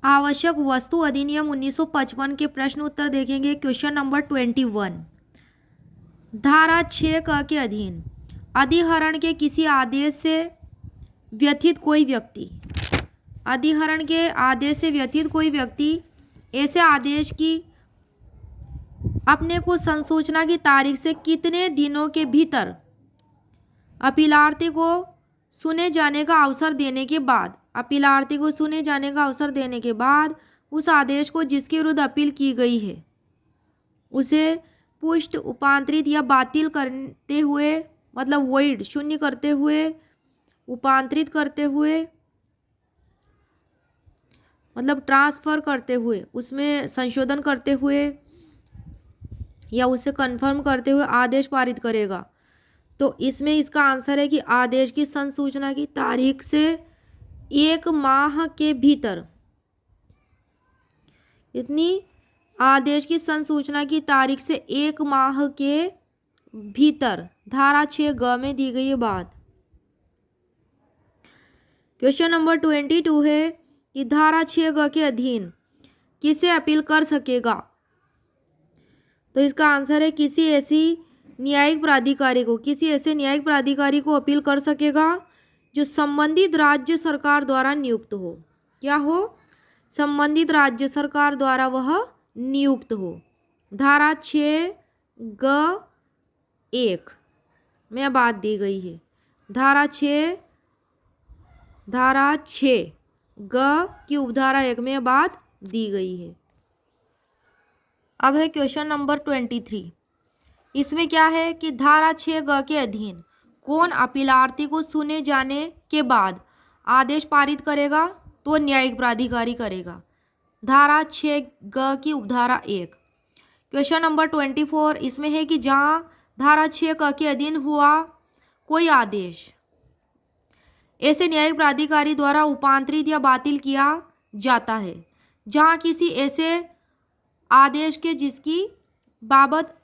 आवश्यक वस्तु अधिनियम 1955 के प्रश्न उत्तर देखेंगे। Question number 21। धारा 6 क के अधीन अधिहरण के किसी आदेश से व्यथित कोई व्यक्ति, अधिहरण के आदेश से व्यथित कोई व्यक्ति ऐसे आदेश की अपने को संसूचना की तारीख से कितने दिनों के भीतर अपीलार्थी को सुने जाने का अवसर देने के बाद, अपीलार्थी को सुने जाने का अवसर देने के बाद उस आदेश को जिसके विरुद्ध अपील की गई है उसे पुष्ट, उपांतरित या बातिल करते हुए, मतलब वॉइड, शून्य करते हुए, उपांतरित करते हुए, मतलब ट्रांसफर करते हुए, उसमें संशोधन करते हुए या उसे कन्फर्म करते हुए आदेश पारित करेगा। तो इसमें इसका आंसर है कि आदेश की संसूचना की तारीख से 1 माह के भीतर, इतनी आदेश की संसूचना की तारीख से 1 माह के भीतर धारा 6 ग में दी गई है बात। क्वेश्चन नंबर 22 है कि धारा 6 ग के अधीन किसे अपील कर सकेगा? तो इसका आंसर है किसी ऐसी न्यायिक प्राधिकारी को, किसी ऐसे न्यायिक प्राधिकारी को अपील कर सकेगा जो संबंधित राज्य सरकार द्वारा नियुक्त हो। क्या हो? संबंधित राज्य सरकार द्वारा वह नियुक्त हो। धारा 6 ग 1 में बात दी गई है। धारा 6 ग की उपधारा 1 में बात दी गई है। अब है क्वेश्चन नंबर 23। इसमें क्या है कि धारा 6 ग के अधीन कौन अपीलार्थी को सुने जाने के बाद आदेश पारित करेगा? तो न्यायिक प्राधिकारी करेगा। धारा 6 ग की उपधारा 1। क्वेश्चन नंबर 24 इसमें है कि जहां धारा 6 क के अधीन हुआ कोई आदेश ऐसे न्यायिक प्राधिकारी द्वारा उपांतरित या बातिल किया जाता है, जहां किसी ऐसे आदेश के जिसकी बाबत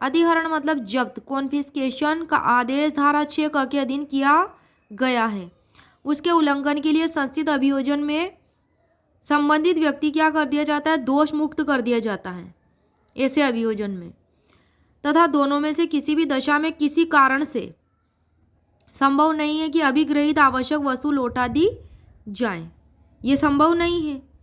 अधिहरण मतलब जब्त, कॉन्फिस्केशन का आदेश धारा 6 क के अधीन किया गया है, उसके उल्लंघन के लिए संस्थित अभियोजन में संबंधित व्यक्ति क्या कर दिया जाता है? दोष मुक्त कर दिया जाता है ऐसे अभियोजन में, तथा दोनों में से किसी भी दशा में किसी कारण से संभव नहीं है कि अभिग्रहित आवश्यक वस्तु लौटा दी जाए, ये संभव नहीं है।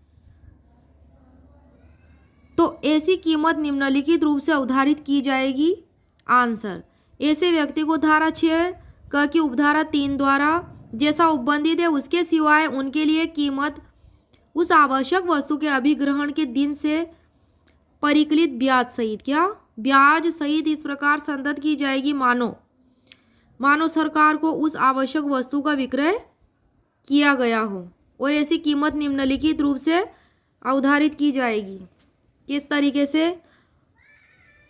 तो ऐसी कीमत निम्नलिखित रूप से अवधारित की जाएगी। आंसर, ऐसे व्यक्ति को धारा 6 क की उपधारा 3 द्वारा जैसा उपबंधित है उसके सिवाय उनके लिए कीमत उस आवश्यक वस्तु के अभिग्रहण के दिन से परिकलित ब्याज सहित, क्या ब्याज सहित इस प्रकार संदत की जाएगी मानो सरकार को उस आवश्यक वस्तु का विक्रय किया गया हो, और ऐसी कीमत निम्नलिखित रूप से अवधारित की जाएगी। किस तरीके से?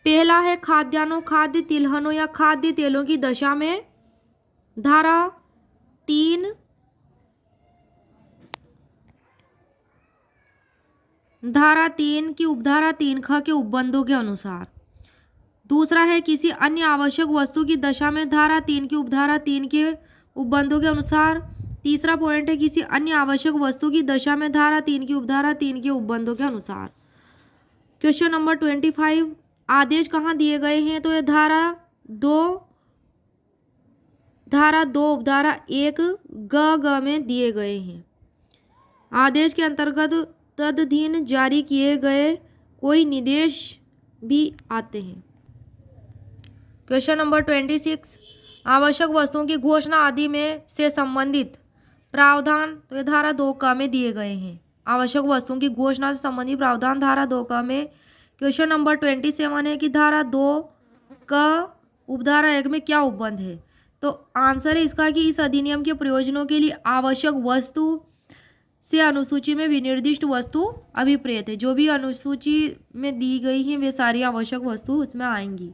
पहला है खाद्यान्नों, खाद्य तिलहनों या खाद्य तेलों की दशा में धारा 3 की उपधारा 3 ख के उपबंधों के अनुसार। दूसरा है किसी अन्य आवश्यक वस्तु की दशा में धारा 3 की उपधारा 3 के उपबंधों के अनुसार। तीसरा पॉइंट है किसी अन्य आवश्यक वस्तु की दशा में धारा 3 की उपधारा 3 के उपबंधों के अनुसार। क्वेश्चन नंबर 25, आदेश कहाँ दिए गए हैं? तो ये धारा 2 उपधारा 1 ग में दिए गए हैं। आदेश के अंतर्गत तदधीन जारी किए गए कोई निर्देश भी आते हैं। क्वेश्चन नंबर 26, आवश्यक वस्तुओं की घोषणा आदि में से संबंधित प्रावधान तो ये धारा 2 क में दिए गए हैं। आवश्यक वस्तुओं की घोषणा से संबंधित प्रावधान धारा 2 क में। क्वेश्चन नंबर 27 है कि धारा 2 क उपधारा 1 में क्या उपबंध है? तो आंसर है इसका कि इस अधिनियम के प्रयोजनों के लिए आवश्यक वस्तु से अनुसूची में विनिर्दिष्ट वस्तु अभिप्रेत है। जो भी अनुसूची में दी गई है वे सारी आवश्यक वस्तु उसमें आएंगी।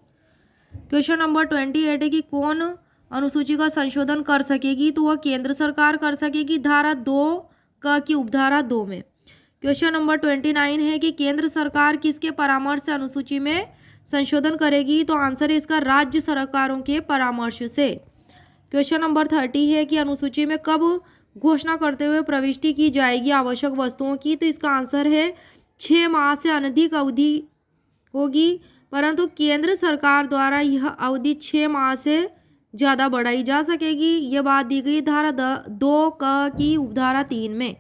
क्वेश्चन नंबर 28 है कि कौन अनुसूची का संशोधन कर सकेगी? तो वह केंद्र सरकार कर सकेगी धारा 2 क की उपधारा 2 में। क्वेश्चन नंबर 29 है कि केंद्र सरकार किसके परामर्श से अनुसूची में संशोधन करेगी? तो आंसर है इसका राज्य सरकारों के परामर्श से। क्वेश्चन नंबर 30 है कि अनुसूची में कब घोषणा करते हुए प्रविष्टि की जाएगी आवश्यक वस्तुओं की, तो इसका आंसर है 6 माह से अनधिक अवधि होगी, परंतु केंद्र सरकार द्वारा यह अवधि 6 माह से ज़्यादा बढ़ाई जा सकेगी। यह बात दी गई धारा 2 क की उपधारा 3 में।